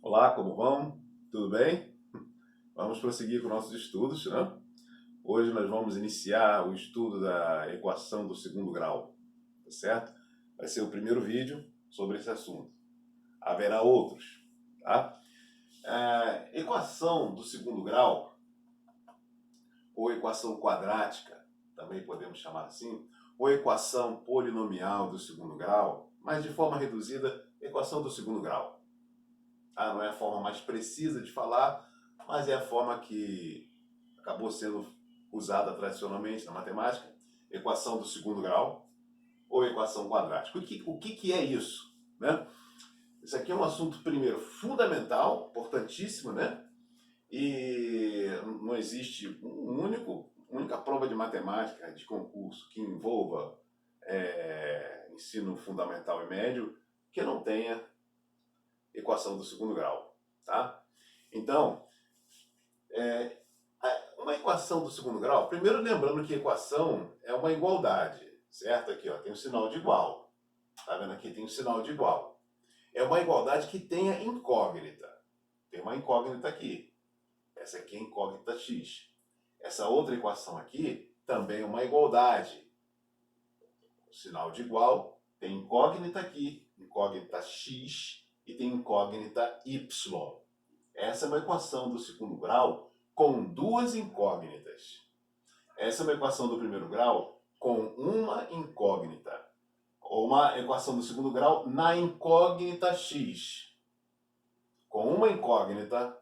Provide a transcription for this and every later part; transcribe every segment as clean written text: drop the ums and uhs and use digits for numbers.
Olá, como vão? Tudo bem? Vamos prosseguir com nossos estudos, né? Hoje nós vamos iniciar o estudo da equação do segundo grau, tá certo? Vai ser o primeiro vídeo sobre esse assunto. Haverá outros, tá? Equação do segundo grau, ou equação quadrática, também podemos chamar assim, ou equação polinomial do segundo grau, mas de forma reduzida, equação do segundo grau. Não é a forma mais precisa de falar, mas é a forma que acabou sendo usada tradicionalmente na matemática, equação do segundo grau ou equação quadrática. O que é isso? Né? Isso aqui é um assunto, primeiro, fundamental, importantíssimo, né? E não existe única prova de matemática de concurso que envolva ensino fundamental e médio que não tenha equação do segundo grau, tá? Então, uma equação do segundo grau, primeiro lembrando que equação é uma igualdade, certo? Aqui, ó, tem um sinal de igual, tá vendo aqui? Tem um sinal de igual. É uma igualdade que tenha incógnita. Tem uma incógnita aqui. Essa aqui é incógnita x. Essa outra equação aqui também é uma igualdade. O sinal de igual tem incógnita aqui, incógnita x, e tem incógnita y. Essa é uma equação do segundo grau com duas incógnitas. Essa é uma equação do primeiro grau com uma incógnita. Ou uma equação do segundo grau na incógnita x. Com uma incógnita,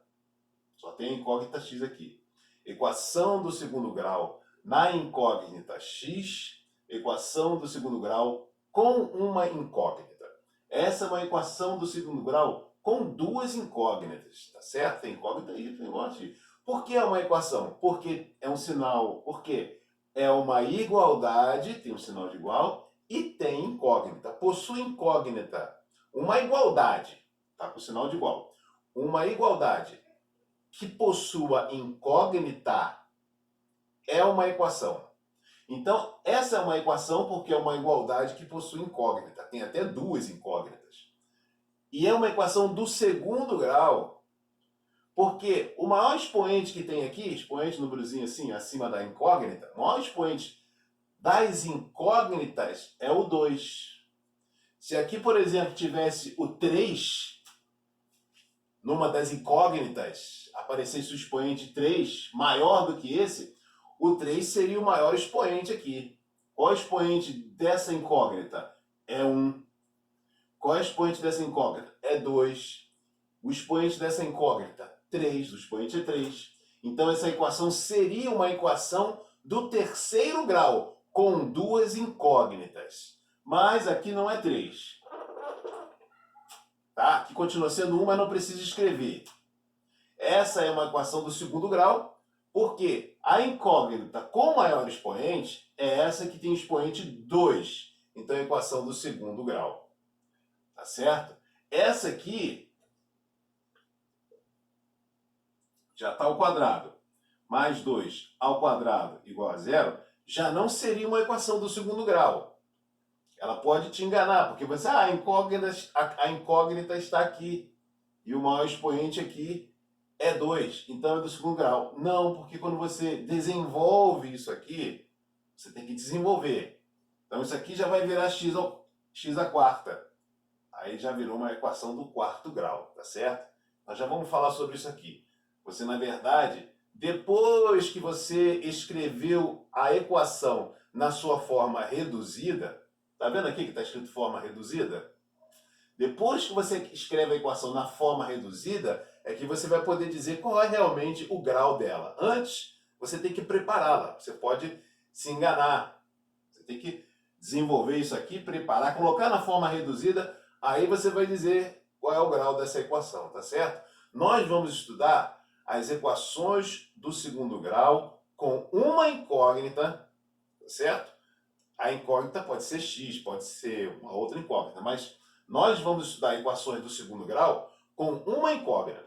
só tem a incógnita x aqui. Equação do segundo grau na incógnita x, equação do segundo grau com uma incógnita. Essa é uma equação do segundo grau com duas incógnitas, tá certo? Tem incógnita y, tem incógnita x. Por que é uma equação? Porque é um sinal, porque é uma igualdade, tem um sinal de igual, e tem incógnita, possui incógnita. Uma igualdade, tá com o sinal de igual. Uma igualdade que possua incógnita é uma equação. Então, essa é uma equação porque é uma igualdade que possui incógnita. Tem até duas incógnitas. E é uma equação do segundo grau, porque o maior expoente que tem aqui, expoente númerozinho assim, acima da incógnita, o maior expoente das incógnitas é o 2. Se aqui, por exemplo, tivesse o 3, numa das incógnitas, aparecesse o expoente 3 maior do que esse, o 3 seria o maior expoente aqui. Qual é o expoente dessa incógnita? É 1. Qual é o expoente dessa incógnita? É 2. O expoente dessa incógnita? 3. O expoente é 3. Então essa equação seria uma equação do terceiro grau, com duas incógnitas. Mas aqui não é 3. Tá? Aqui continua sendo 1, mas não precisa escrever. Essa é uma equação do segundo grau, porque a incógnita com maior expoente é essa que tem expoente 2. Então é a equação do segundo grau. Tá certo? Essa aqui já está ao quadrado. Mais 2 ao quadrado igual a zero, já não seria uma equação do segundo grau. Ela pode te enganar, porque você, a incógnita está aqui, e o maior expoente aqui é 2, então é do segundo grau. Não, porque quando você desenvolve isso aqui, você tem que desenvolver. Então isso aqui já vai virar x à quarta. Aí já virou uma equação do quarto grau, tá certo? Nós já vamos falar sobre isso aqui. Você, na verdade, depois que você escreveu a equação na sua forma reduzida, tá vendo aqui que está escrito forma reduzida? Depois que você escreve a equação na forma reduzida, é que você vai poder dizer qual é realmente o grau dela. Antes, você tem que prepará-la. Você pode se enganar. Você tem que desenvolver isso aqui, preparar, colocar na forma reduzida, aí você vai dizer qual é o grau dessa equação, tá certo? Nós vamos estudar as equações do segundo grau com uma incógnita, tá certo? A incógnita pode ser x, pode ser uma outra incógnita, mas nós vamos estudar equações do segundo grau com uma incógnita.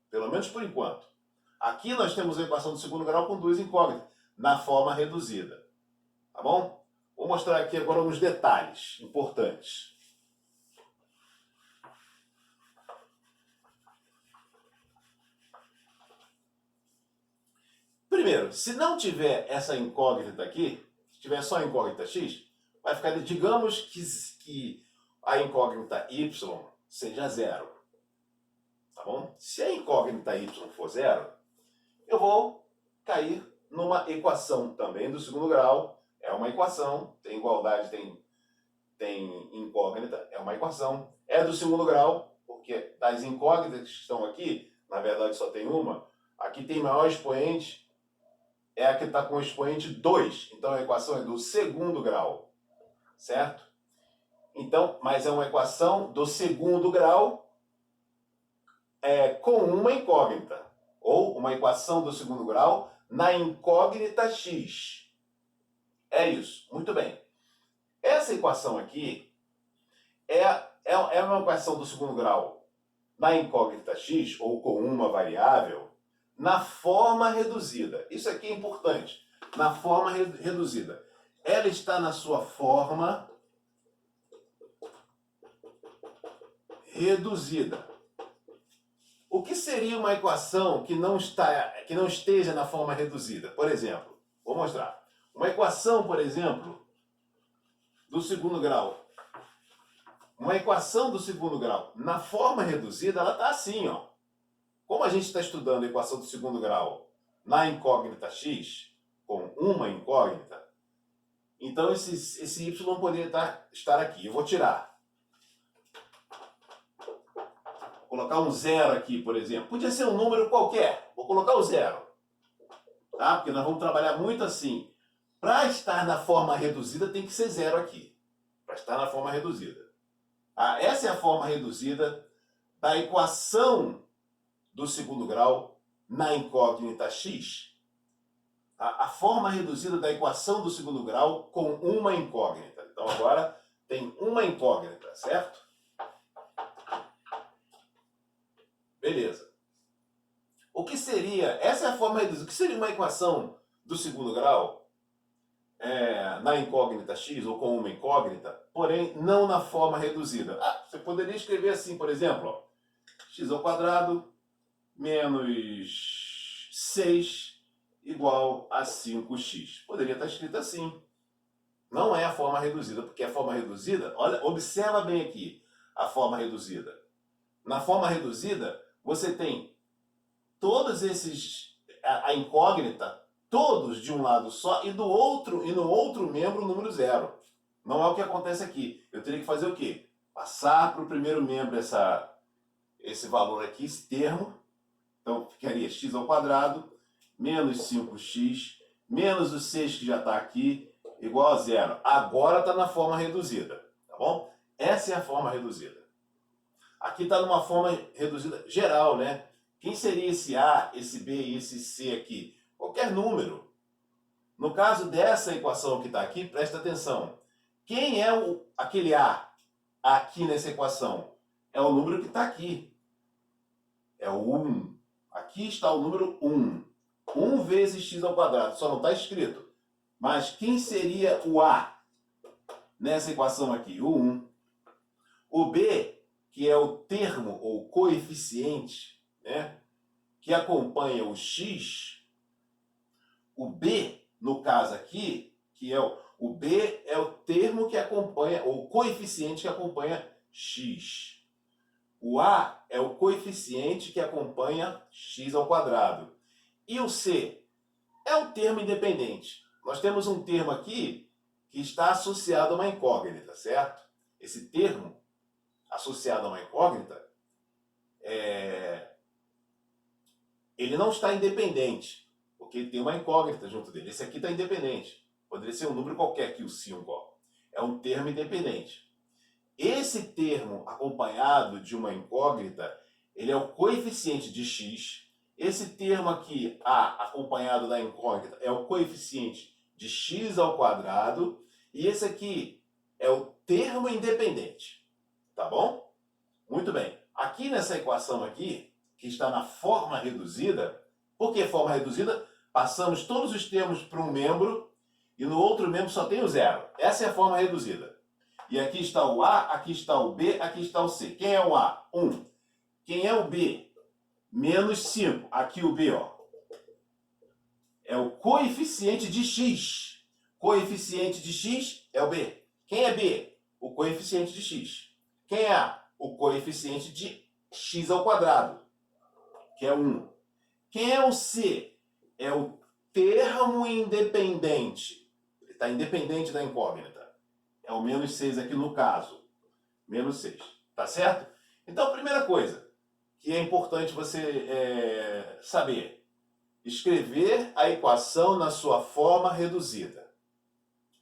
Pelo menos por enquanto. Aqui nós temos a equação do segundo grau com duas incógnitas, na forma reduzida. Tá bom? Vou mostrar aqui agora alguns detalhes importantes. Primeiro, se não tiver essa incógnita aqui, se tiver só a incógnita x, vai ficar, digamos que a incógnita y seja zero. Tá bom? Se a incógnita y for zero, eu vou cair numa equação também do segundo grau. É uma equação, tem igualdade, tem incógnita, é uma equação. É do segundo grau, porque das incógnitas que estão aqui, na verdade só tem uma. Aqui tem maior expoente, é a que está com o expoente 2. Então a equação é do segundo grau, certo? Então, mas é uma equação do segundo grau com uma incógnita. Ou uma equação do segundo grau na incógnita x. É isso, muito bem. Essa equação aqui é uma equação do segundo grau na incógnita x, ou com uma variável, na forma reduzida. Isso aqui é importante. Na forma reduzida. Ela está na sua forma reduzida. O que seria uma equação que não esteja na forma reduzida? Por exemplo, vou mostrar. Uma equação, por exemplo, do segundo grau. Uma equação do segundo grau na forma reduzida, ela está assim, ó. Como a gente está estudando a equação do segundo grau na incógnita x, com uma incógnita, então esse y poderia estar aqui. Eu vou tirar. Vou colocar um zero aqui, por exemplo. Podia ser um número qualquer. Vou colocar o zero. Tá? Porque nós vamos trabalhar muito assim. Para estar na forma reduzida, tem que ser zero aqui. Para estar na forma reduzida. Essa é a forma reduzida da equação do segundo grau na incógnita x. A forma reduzida da equação do segundo grau com uma incógnita. Então agora tem uma incógnita, certo? Beleza. O que seria, essa é a forma reduzida, o que seria uma equação do segundo grau na incógnita x ou com uma incógnita, porém não na forma reduzida? Você poderia escrever assim, por exemplo, ó, x ao quadrado menos 6 igual a 5x. Poderia estar escrito assim. Não é a forma reduzida, porque a forma reduzida, olha, observa bem aqui a forma reduzida. Na forma reduzida, você tem todos esses, a incógnita, todos de um lado só, e no outro membro o número zero. Não é o que acontece aqui. Eu teria que fazer o quê? Passar para o primeiro membro esse valor aqui, esse termo. Então ficaria x ao quadrado menos 5x menos o 6 que já está aqui, igual a zero. Agora está na forma reduzida, tá bom? Essa é a forma reduzida. Aqui está numa forma reduzida geral, né? Quem seria esse A, esse B e esse C aqui? Qualquer número. No caso dessa equação que está aqui, presta atenção. Quem é aquele A aqui nessa equação? É o número que está aqui. É o 1. Aqui está o número 1. 1 vezes x ao quadrado. Só não está escrito. Mas quem seria o A nessa equação aqui? O 1. O B, que é o termo ou coeficiente, né, que acompanha o x. O B, no caso aqui, que é o B é o termo que acompanha, ou coeficiente que acompanha x. O A é o coeficiente que acompanha x ao quadrado. E o C é um termo independente. Nós temos um termo aqui que está associado a uma incógnita, certo? Esse termo associado a uma incógnita, ele não está independente, porque ele tem uma incógnita junto dele. Esse aqui está independente. Poderia ser um número qualquer aqui, o 5. Ó. É um termo independente. Esse termo acompanhado de uma incógnita, ele é o coeficiente de x. Esse termo aqui, A, acompanhado da incógnita, é o coeficiente de x ao quadrado. E esse aqui é o termo independente. Tá bom? Muito bem. Aqui nessa equação aqui, que está na forma reduzida, por que forma reduzida? Passamos todos os termos para um membro e no outro membro só tem o zero. Essa é a forma reduzida. E aqui está o A, aqui está o B, aqui está o C. Quem é o A? 1. Quem é o B? Menos 5. Aqui o B, ó. é o coeficiente de x. Coeficiente de x é o b. Quem é b? O coeficiente de x. Quem é a? O coeficiente de x ao quadrado, que é 1. Quem é o c? É o termo independente. Ele está independente da incógnita. É o menos 6 aqui no caso. Menos 6. Tá certo? Então, primeira coisa que é importante você saber. Escrever a equação na sua forma reduzida.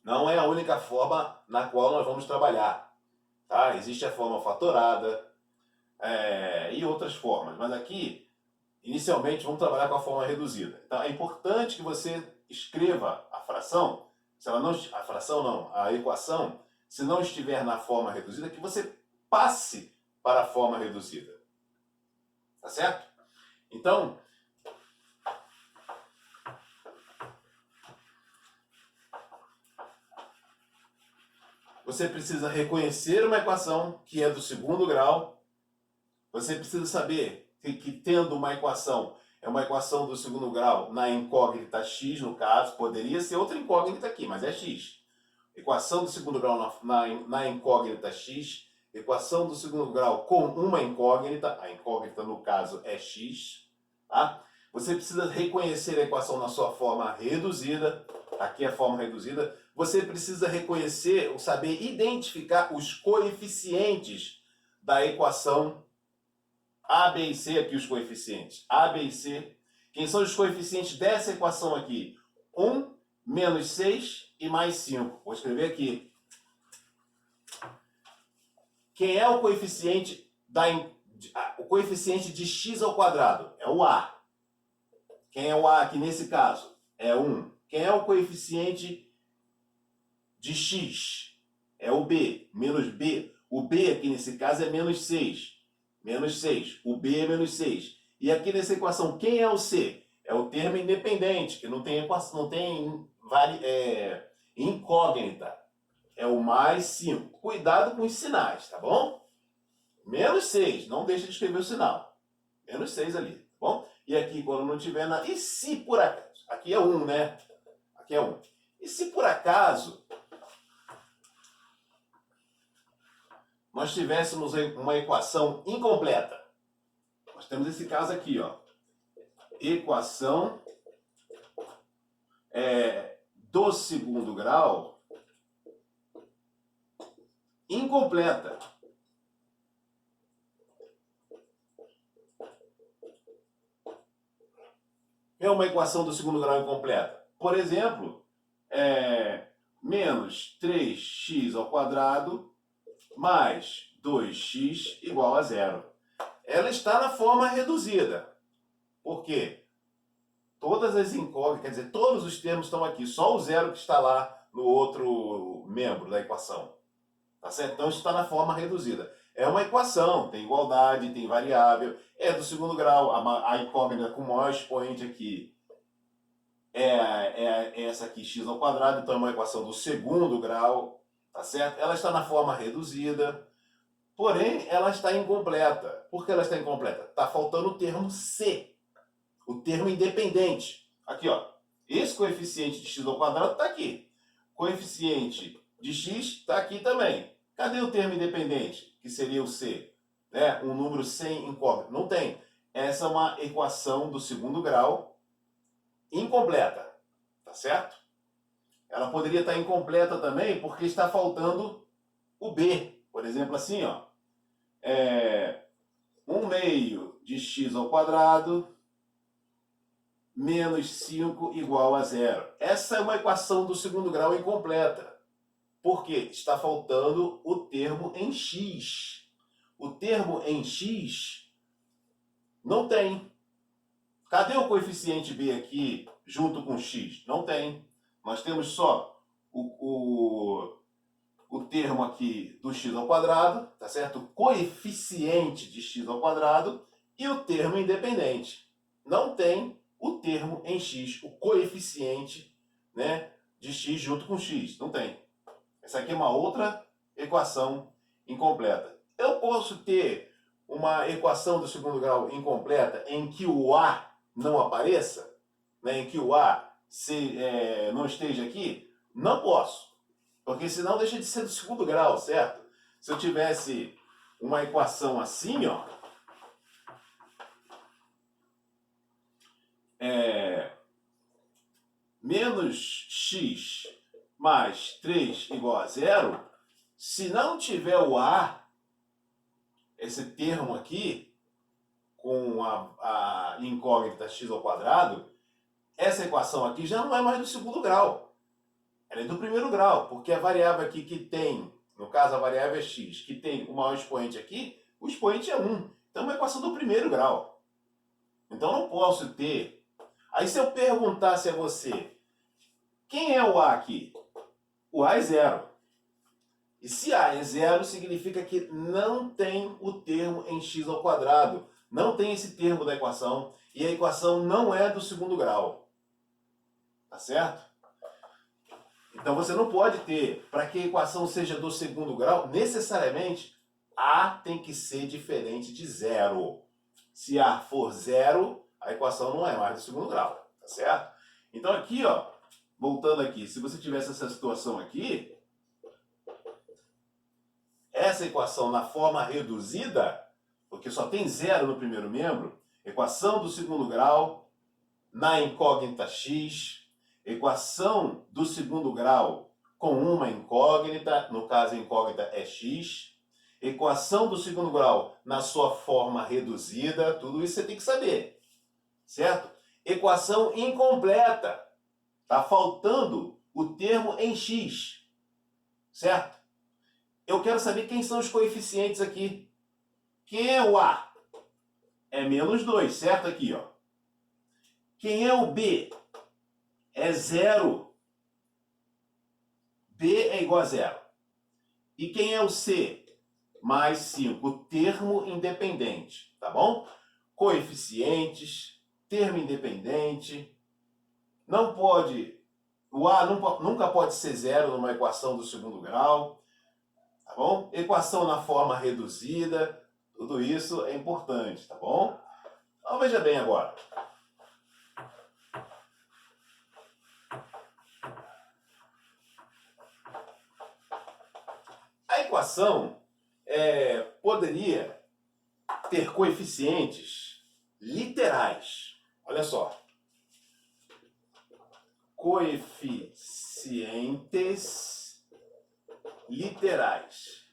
Não é a única forma na qual nós vamos trabalhar. Tá? Existe a forma fatorada e outras formas. Mas aqui, inicialmente, vamos trabalhar com a forma reduzida. Então, é importante que você escreva a fração, se ela não, a fração não, a equação, se não estiver na forma reduzida, que você passe para a forma reduzida. Tá certo? Então, você precisa reconhecer uma equação que é do segundo grau. Você precisa saber que tendo uma equação, é uma equação do segundo grau na incógnita x, no caso, poderia ser outra incógnita aqui, mas é x. Equação do segundo grau na incógnita x, equação do segundo grau com uma incógnita, a incógnita no caso é x, tá? Você precisa reconhecer a equação na sua forma reduzida, aqui é a forma reduzida. Você precisa reconhecer, ou saber identificar os coeficientes da equação A, B e C, aqui os coeficientes A, B e C. Quem são os coeficientes dessa equação aqui? 1, menos 6 e mais 5. Vou escrever aqui. Quem é o coeficiente o coeficiente de x ao quadrado? É o A. Quem é o A aqui nesse caso? É 1. Quem é o coeficiente de x? É o B, menos B. O B aqui nesse caso é menos 6. Menos 6. O B é menos 6. E aqui nessa equação, quem é o C? É o termo independente, que não tem equação, não tem incógnita. É o mais 5. Cuidado com os sinais, tá bom? Menos 6. Não deixa de escrever o sinal. Menos 6 ali, tá bom? E aqui, quando não tiver nada... E se por acaso? Aqui é 1, né? Aqui é 1. E se por acaso nós tivéssemos uma equação incompleta? Nós temos esse caso aqui, ó. Equação do segundo grau incompleta. É uma equação do segundo grau incompleta. Por exemplo, menos 3x ao quadrado mais 2x igual a 0. Ela está na forma reduzida. Por quê? Todas as incógnitas, quer dizer, todos os termos estão aqui. Só o zero que está lá no outro membro da equação. Tá certo? Então está na forma reduzida. É uma equação, tem igualdade, tem variável, é do segundo grau. A incógnita com o maior expoente aqui é essa aqui, x ao quadrado, então é uma equação do segundo grau, tá certo? Ela está na forma reduzida, porém ela está incompleta. Por que ela está incompleta? Está faltando o termo c, o termo independente. Aqui, ó, esse coeficiente de x ao quadrado está aqui. Coeficiente de x está aqui também. Cadê o termo independente, que seria o c? Né? Um número sem incógnita. Não tem. Essa é uma equação do segundo grau incompleta, tá certo? Ela poderia estar incompleta também porque está faltando o b. Por exemplo, assim, ó, 1/2 de x ao quadrado menos 5 igual a 0. Essa é uma equação do segundo grau incompleta. Por quê? Está faltando o termo em x. O termo em x não tem. Cadê o coeficiente b aqui junto com x? Não tem. Nós temos só o termo aqui do x ao quadrado, tá certo? O coeficiente de x ao quadrado e o termo independente. Não tem o termo em x, o coeficiente, né, de x junto com x. Não tem. Essa aqui é uma outra equação incompleta. Eu posso ter uma equação do segundo grau incompleta em que o A não apareça, né, em que o A não esteja aqui? Não posso, porque senão deixa de ser do segundo grau, certo? Se eu tivesse uma equação assim, ó, menos x mais 3 igual a zero, se não tiver o a, esse termo aqui, com a incógnita x ao quadrado, essa equação aqui já não é mais do segundo grau. Ela é do primeiro grau, porque a variável aqui que tem, no caso a variável é x, que tem o maior expoente aqui, o expoente é 1. Então é uma equação do primeiro grau. Então não posso ter. Aí se eu perguntasse a você, quem é o a aqui? O a é zero. E se a é zero, significa que não tem o termo em x ao quadrado. Não tem esse termo da equação. E a equação não é do segundo grau. Tá certo? Então você não pode ter, para que a equação seja do segundo grau, necessariamente a tem que ser diferente de zero. Se a for zero, a equação não é mais do segundo grau. Tá certo? Então aqui, ó, voltando aqui, se você tivesse essa situação aqui, essa equação na forma reduzida, porque só tem zero no primeiro membro, equação do segundo grau na incógnita x, equação do segundo grau com uma incógnita, no caso a incógnita é x, equação do segundo grau na sua forma reduzida, tudo isso você tem que saber, certo? Equação incompleta, está faltando o termo em x, certo? Eu quero saber quem são os coeficientes aqui. Quem é o A? É menos 2, certo? Aqui, ó. Quem é o B? É 0. B é igual a 0. E quem é o C? Mais 5. O termo independente, tá bom? Coeficientes, termo independente. Não pode... O A nunca pode ser 0 numa equação do segundo grau. Tá bom? Equação na forma reduzida, tudo isso é importante, tá bom? Então veja bem agora. A equação poderia ter coeficientes literais. Olha só. Coeficientes literais.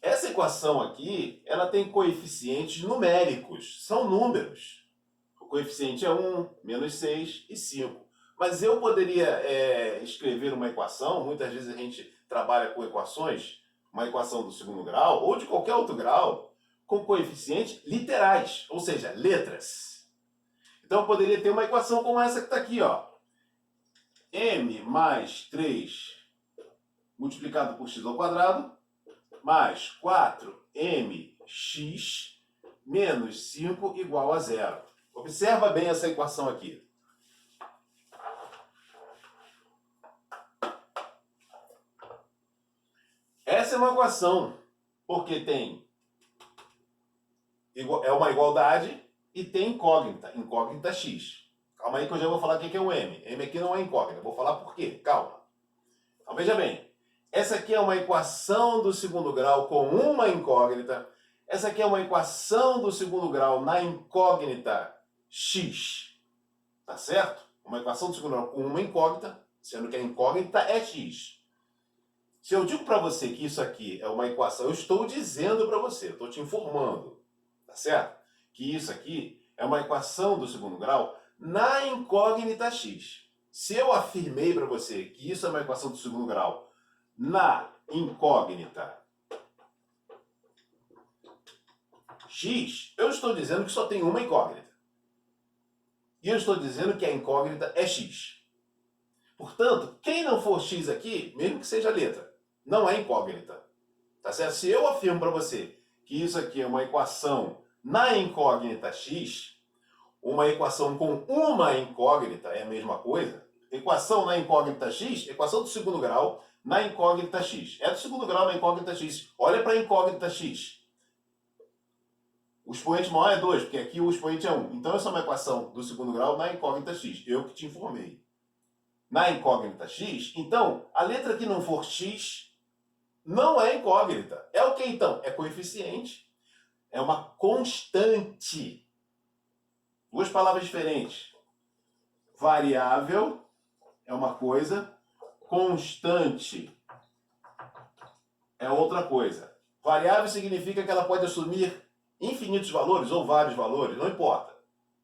Essa equação aqui, ela tem coeficientes numéricos, são números. O coeficiente é 1, menos 6 e 5. Mas eu poderia escrever uma equação, muitas vezes a gente trabalha com equações, uma equação do segundo grau, ou de qualquer outro grau, com coeficientes literais, ou seja, letras. Então eu poderia ter uma equação como essa que está aqui, ó. M mais 3 multiplicado por x ao quadrado, mais 4mx menos 5 igual a 0. Observa bem essa equação aqui. Essa é uma equação, porque é uma igualdade e tem incógnita x. Calma aí que eu já vou falar o que é o m. M aqui não é incógnita, vou falar por quê. Calma. Então veja bem, essa aqui é uma equação do segundo grau com uma incógnita. Essa aqui é uma equação do segundo grau na incógnita x. Tá certo? Uma equação do segundo grau com uma incógnita, sendo que a incógnita é x. Se eu digo para você que isso aqui é uma equação, eu estou dizendo para você, eu estou te informando, tá certo? Que isso aqui é uma equação do segundo grau na incógnita x. Se eu afirmei para você que isso é uma equação do segundo grau na incógnita x, eu estou dizendo que só tem uma incógnita. E eu estou dizendo que a incógnita é x. Portanto, quem não for x aqui, mesmo que seja letra, não é incógnita. Tá certo? Se eu afirmo para você que isso aqui é uma equação na incógnita x, uma equação com uma incógnita é a mesma coisa. Equação na incógnita x, equação do segundo grau na incógnita x. É do segundo grau na incógnita x. Olha para a incógnita x. O expoente maior é 2, porque aqui o expoente é 1. Então, essa é uma equação do segundo grau na incógnita x. Eu que te informei. Na incógnita x, então, a letra que não for x não é incógnita. É o que então? É coeficiente. É uma constante. Duas palavras diferentes. Variável é uma coisa, constante é outra coisa. Variável significa que ela pode assumir infinitos valores ou vários valores, não importa.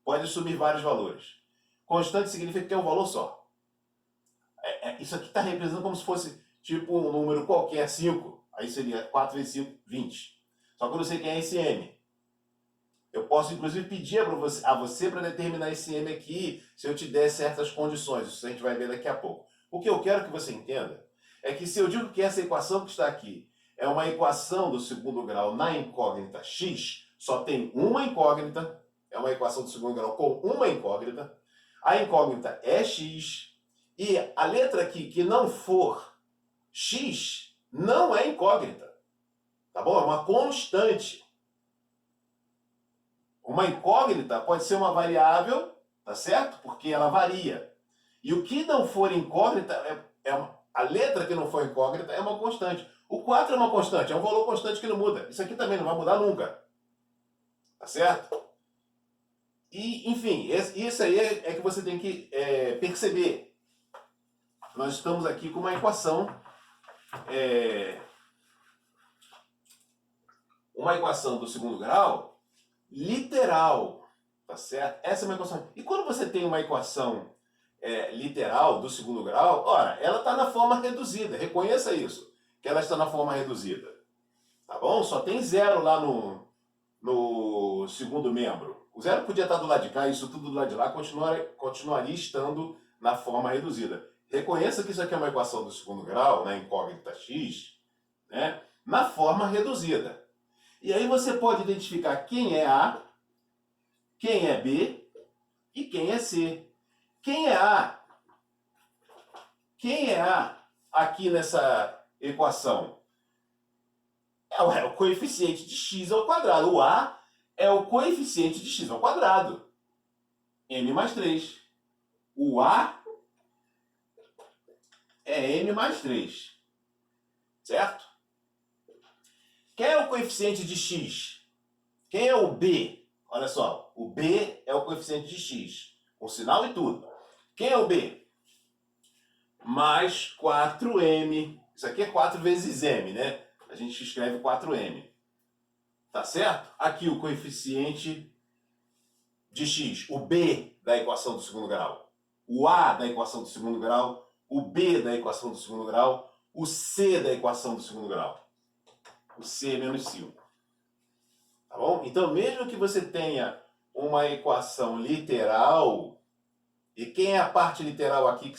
Pode assumir vários valores. Constante significa que é um valor só. Isso aqui está representando como se fosse tipo um número qualquer, 5. Aí seria 4 vezes 5, 20. Só que eu não sei quem é esse m. Eu posso, inclusive, pedir a você para determinar esse m aqui, se eu te der certas condições. Isso a gente vai ver daqui a pouco. O que eu quero que você entenda é que se eu digo que essa equação que está aqui é uma equação do segundo grau na incógnita x, só tem uma incógnita, é uma equação do segundo grau com uma incógnita, a incógnita é x, e a letra aqui que não for x não é incógnita, tá bom? É uma constante. Uma incógnita pode ser uma variável, tá certo? Porque ela varia. E o que não for incógnita, a letra que não for incógnita é uma constante. O 4 é uma constante, é um valor constante que não muda. Isso aqui também não vai mudar nunca. Tá certo? E, enfim, isso aí é que você tem que perceber. Nós estamos aqui com uma equação, do segundo grau literal, tá certo? Essa é uma equação. E quando você tem uma equação literal do segundo grau, ora, ela está na forma reduzida. Reconheça isso, que ela está na forma reduzida. Tá bom? Só tem zero lá no segundo membro. O zero podia estar do lado de cá, isso tudo do lado de lá continuaria estando na forma reduzida. Reconheça que isso aqui é uma equação do segundo grau, na incógnita x, né, na forma reduzida. E aí você pode identificar quem é A, quem é B e quem é C. Quem é A? Quem é A aqui nessa equação? É o coeficiente de x ao quadrado. O A é o coeficiente de x ao quadrado. M mais 3. O A é M mais 3. Certo? Quem é o coeficiente de x? Quem é o B? Olha só, o B é o coeficiente de x, com sinal e tudo. Quem é o B? Mais 4m. Isso aqui é 4 vezes m, né? A gente escreve 4m. Tá certo? Aqui o coeficiente de x, o B da equação do segundo grau, o A da equação do segundo grau, o B da equação do segundo grau, o C da equação do segundo grau. O C é menos 5. Tá bom? Então, mesmo que você tenha uma equação literal, e quem é a parte literal aqui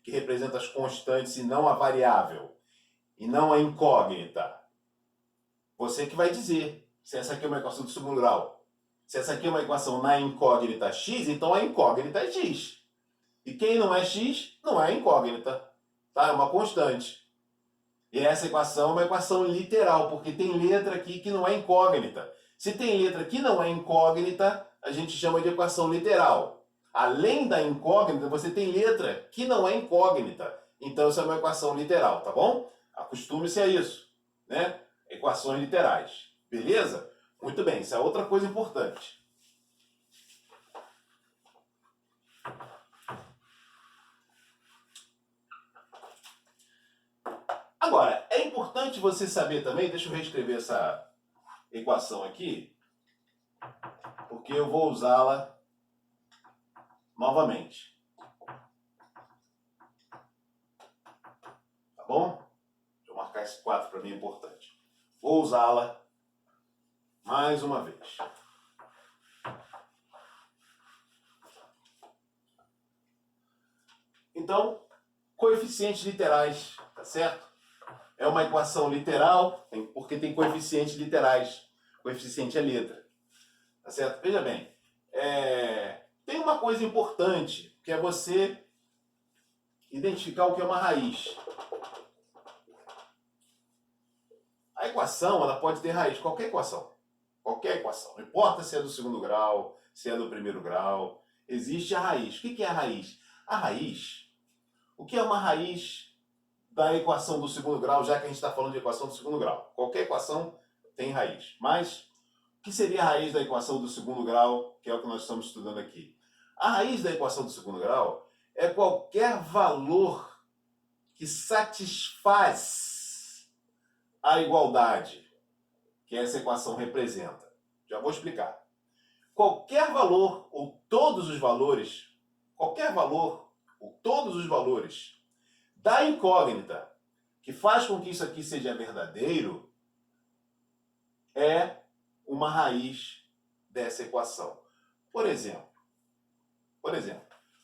que representa as constantes e não a variável, e não a incógnita? Você que vai dizer se essa aqui é uma equação do segundo grau. Se essa aqui é uma equação na incógnita x, então a incógnita é x. E quem não é x, não é incógnita. Tá? É uma constante. E essa equação é uma equação literal, porque tem letra aqui que não é incógnita. Se tem letra que não é incógnita, a gente chama de equação literal. Além da incógnita, você tem letra que não é incógnita. Então, isso é uma equação literal, tá bom? Acostume-se a isso, né? Equações literais. Beleza? Muito bem, isso é outra coisa importante. Agora, é importante você saber também, deixa eu reescrever essa equação aqui, porque eu vou usá-la novamente. Tá bom? Deixa eu marcar esse 4 para mim, é importante. Vou usá-la mais uma vez. Então, coeficientes literais, tá certo? É uma equação literal, porque tem coeficientes literais. Coeficiente é letra. Tá certo? Veja bem, tem uma coisa importante, que é você identificar o que é uma raiz. A equação, ela pode ter raiz, qualquer equação. Qualquer equação. Não importa se é do segundo grau, se é do primeiro grau. Existe a raiz. O que é a raiz? A raiz, o que é uma raiz da equação do segundo grau, já que a gente está falando de equação do segundo grau? Qualquer equação tem raiz. Mas o que seria a raiz da equação do segundo grau, que é o que nós estamos estudando aqui? A raiz da equação do segundo grau é qualquer valor que satisfaz a igualdade que essa equação representa. Já vou explicar. Qualquer valor ou todos os valores, qualquer valor ou todos os valores da incógnita que faz com que isso aqui seja verdadeiro é uma raiz dessa equação. Por exemplo,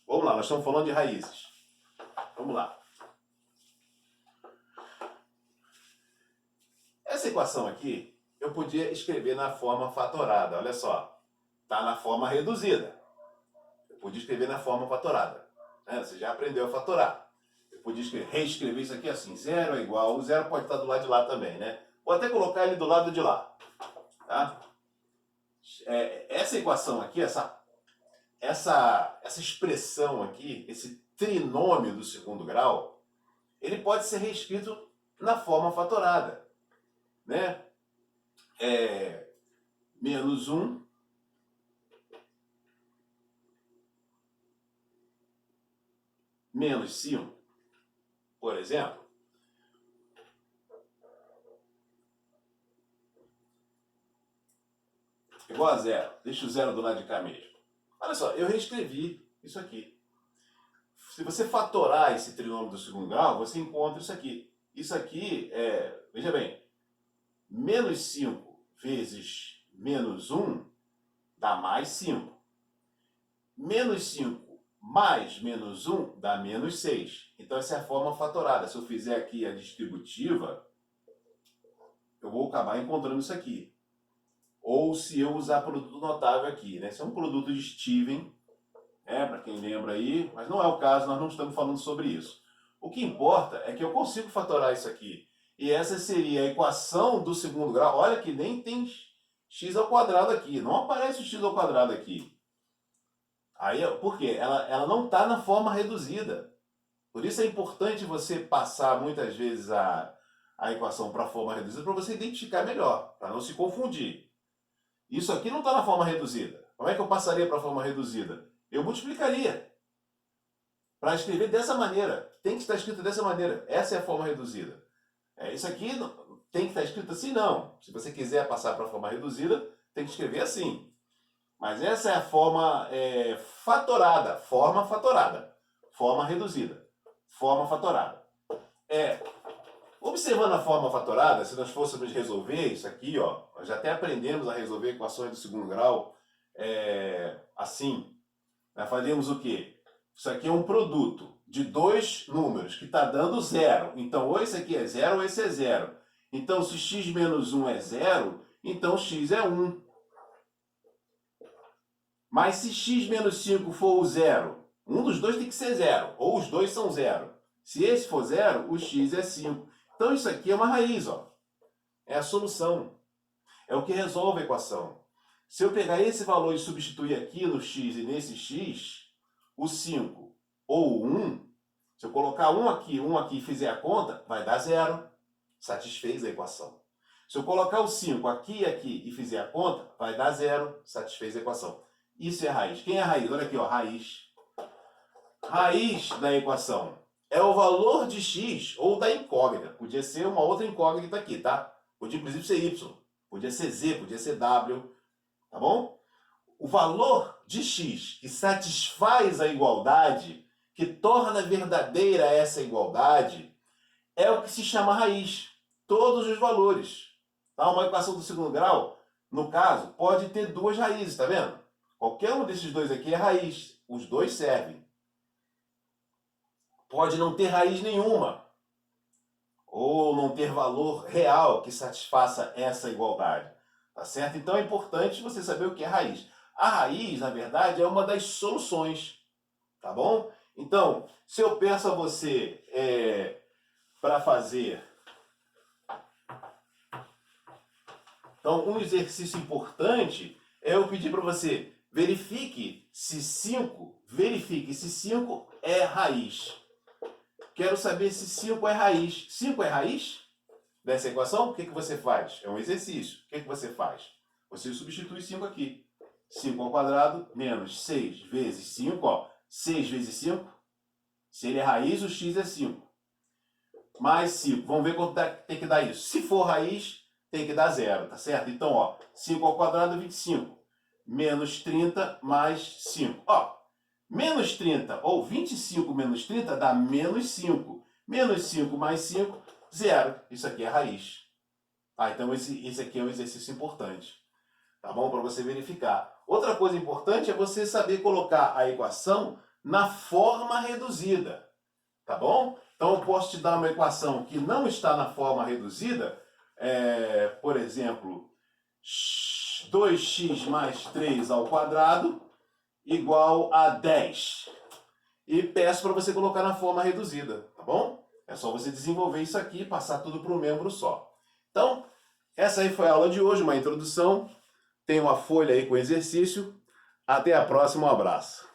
vamos lá, nós estamos falando de raízes. Vamos lá. Essa equação aqui, eu podia escrever na forma fatorada. Olha só, está na forma reduzida. Eu podia escrever na forma fatorada. Você já aprendeu a fatorar. Eu podia reescrever isso aqui assim. 0 é igual, o 0 pode estar do lado de lá também, né? Vou até colocar ele do lado de lá. Tá? Essa equação aqui, essa expressão aqui, esse trinômio do segundo grau, ele pode ser reescrito na forma fatorada, né? Menos 1 menos 5, por exemplo, igual a 0. Deixa o 0 do lado de cá mesmo. Olha só, eu reescrevi isso aqui. Se você fatorar esse trinômio do segundo grau, você encontra isso aqui. Isso aqui veja bem, menos 5 vezes menos 1 dá mais 5. Menos 5 mais menos 1 dá menos 6. Então essa é a forma fatorada. Se eu fizer aqui a distributiva, eu vou acabar encontrando isso aqui. Ou se eu usar produto notável aqui, né? Isso é um produto de Steven, para quem lembra aí, mas não é o caso, nós não estamos falando sobre isso. O que importa é que eu consigo fatorar isso aqui. E essa seria a equação do segundo grau. Olha que nem tem x ao quadrado aqui, não aparece o x ao quadrado aqui. Aí, por quê? Ela não está na forma reduzida. Por isso é importante você passar muitas vezes a equação para a forma reduzida para você identificar melhor, para não se confundir. Isso aqui não está na forma reduzida. Como é que eu passaria para a forma reduzida? Eu multiplicaria. Para escrever dessa maneira. Tem que estar escrito dessa maneira. Essa é a forma reduzida. Isso aqui tem que estar escrito assim? Não. Se você quiser passar para a forma reduzida, tem que escrever assim. Mas essa é a forma fatorada. Forma fatorada. Forma reduzida. Forma fatorada. Observando a forma fatorada, se nós fôssemos resolver isso aqui, nós já até aprendemos a resolver equações do segundo grau assim. Nós faríamos o quê? Isso aqui é um produto de dois números que está dando 0. Então, ou esse aqui é 0 ou esse é 0. Então, se x menos 1 é 0, então x é 1. Mas se x menos 5 for o 0, um dos dois tem que ser 0. Ou os dois são 0. Se esse for 0, o x é 5. Então, isso aqui é uma raiz. É a solução. É o que resolve a equação. Se eu pegar esse valor e substituir aqui no x e nesse x, o 5 ou o 1, se eu colocar um aqui e fizer a conta, vai dar 0. Satisfez a equação. Se eu colocar o 5 aqui e aqui e fizer a conta, vai dar 0. Satisfez a equação. Isso é a raiz. Quem é a raiz? Olha aqui, raiz. Raiz da equação é o valor de x ou da incógnita. Podia ser uma outra incógnita aqui, tá? Podia inclusive ser y, podia ser z, podia ser w, tá bom? O valor de x que satisfaz a igualdade, que torna verdadeira essa igualdade, é o que se chama raiz. Todos os valores. Tá? Uma equação do segundo grau, no caso, pode ter duas raízes, tá vendo? Qualquer um desses dois aqui é raiz. Os dois servem. Pode não ter raiz nenhuma. Ou não ter valor real que satisfaça essa igualdade. Tá certo? Então é importante você saber o que é raiz. A raiz, na verdade, é uma das soluções. Tá bom? Então, se eu peço a você para fazer Então, um exercício importante é eu pedir para você, verifique se 5 é raiz. Quero saber se 5 é raiz. 5 é raiz dessa equação? O que você faz? É um exercício. O que você faz? Você substitui 5 aqui. 5 ao quadrado menos 6 vezes 5, ó. 6 vezes 5, se ele é raiz, o x é 5. Mais 5. Vamos ver quanto tem que dar isso. Se for raiz, tem que dar 0, tá certo? Então, ó, 5 ao quadrado é 25. Menos 30 mais 5. Ó, menos 30 ou 25 menos 30 dá menos 5. Menos 5 mais 5, 0. Isso aqui é raiz. Ah, então esse aqui é um exercício importante. Tá bom? Para você verificar. Outra coisa importante é você saber colocar a equação na forma reduzida. Tá bom? Então eu posso te dar uma equação que não está na forma reduzida, por exemplo, 2x mais 3 ao quadrado igual a 10. E peço para você colocar na forma reduzida, tá bom? É só você desenvolver isso aqui e passar tudo para um membro só. Então, essa aí foi a aula de hoje, uma introdução. Tem uma folha aí com exercício. Até a próxima, um abraço.